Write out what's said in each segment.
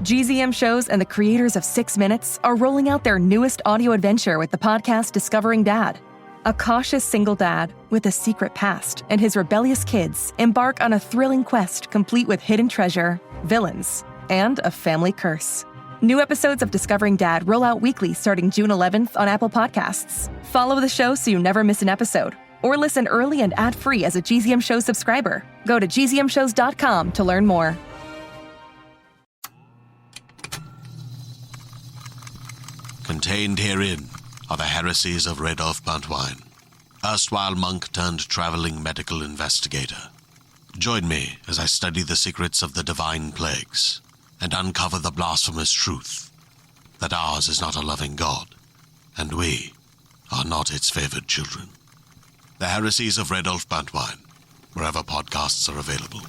GZM Shows and the creators of 6 Minutes are rolling out their newest audio adventure with the podcast Discovering Dad. A cautious single dad with a secret past and his rebellious kids embark on a thrilling quest complete with hidden treasure, villains, and a family curse. New episodes of Discovering Dad roll out weekly starting June 11th on Apple Podcasts. Follow the show so you never miss an episode, or listen early and ad-free as a GZM Shows subscriber. Go to gzmshows.com to learn more. Contained herein are the heresies of Radolf Buntwine, erstwhile monk turned traveling medical investigator. Join me as I study the secrets of the divine plagues and uncover the blasphemous truth that ours is not a loving God, and we are not its favored children. The heresies of Radolf Buntwine, wherever podcasts are available.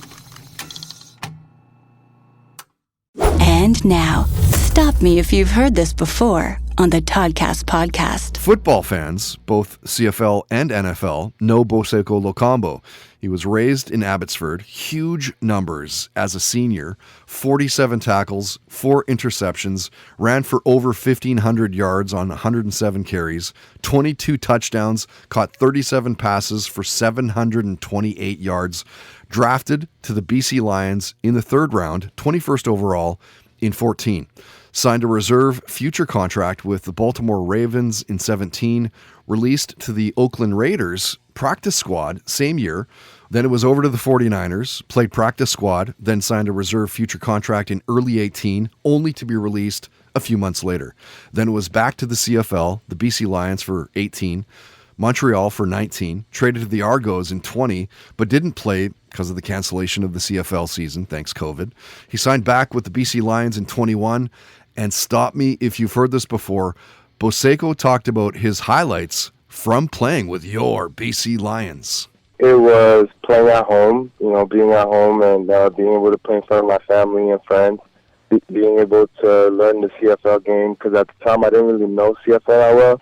And now, stop me if you've heard this before on the Toddcast podcast. Football fans, both CFL and NFL, know Boseko Lokombo. He was raised in Abbotsford, huge numbers as a senior, 47 tackles, 4 interceptions, ran for over 1,500 yards on 107 carries, 22 touchdowns, caught 37 passes for 728 yards, drafted to the BC Lions in the 3rd round, 21st overall in 14. Signed a reserve future contract with the Baltimore Ravens in 17, released to the Oakland Raiders practice squad same year. Then it was over to the 49ers, played practice squad, then signed a reserve future contract in early 18, only to be released a few months later. Then it was back to the CFL, the BC Lions for 18, Montreal for 19, traded to the Argos in 20, but didn't play because of the cancellation of the CFL season, thanks COVID. He signed back with the BC Lions in 21, and stop me if you've heard this before, Boseko talked about his highlights from playing with your BC Lions. It was playing at home, being at home and being able to play in front of my family and friends, being able to learn the CFL game, because at the time I didn't really know CFL that well.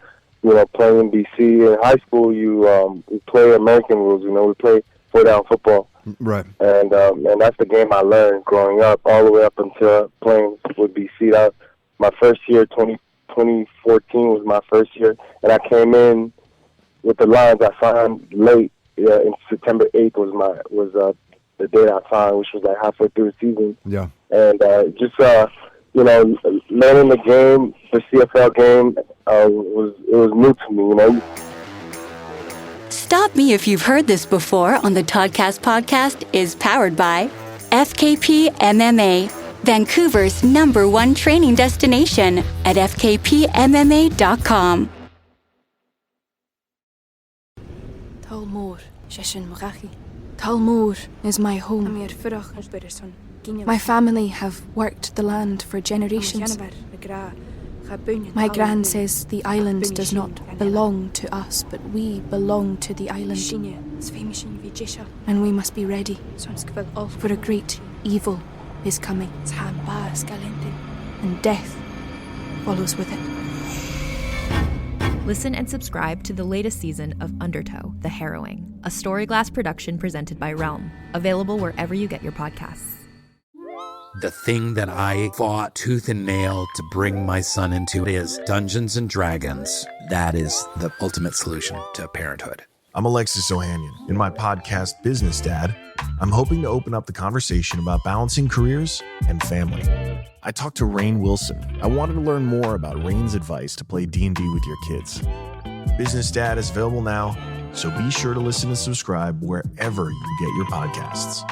Playing in BC. In high school, we play American rules, we play 4-down football. Right. And that's the game I learned growing up, all the way up until playing with BC. My first year, 2014 was my first year, and I came in with the Lions. I signed late. In September 8th was the day I signed, which was like halfway through the season. Yeah. And learning the game, the CFL game, was new to me. Stop me if you've heard this before on the Toddcast podcast is powered by FKP MMA, Vancouver's #1 training destination at fkpmma.com. Talmor, Sheshin Murachi. Talmor is my home. My family have worked the land for generations. My gran says the island does not belong to us, but we belong to the island. And we must be ready, for a great evil is coming, and death follows with it. Listen and subscribe to the latest season of Undertow, The Harrowing, a Storyglass production presented by Realm, available wherever you get your podcasts. The thing that I fought tooth and nail to bring my son into is Dungeons and Dragons. That is the ultimate solution to parenthood. I'm Alexis Ohanian. In my podcast, Business Dad, I'm hoping to open up the conversation about balancing careers and family. I talked to Rainn Wilson. I wanted to learn more about Rainn's advice to play D&D with your kids. Business Dad is available now, so be sure to listen and subscribe wherever you get your podcasts.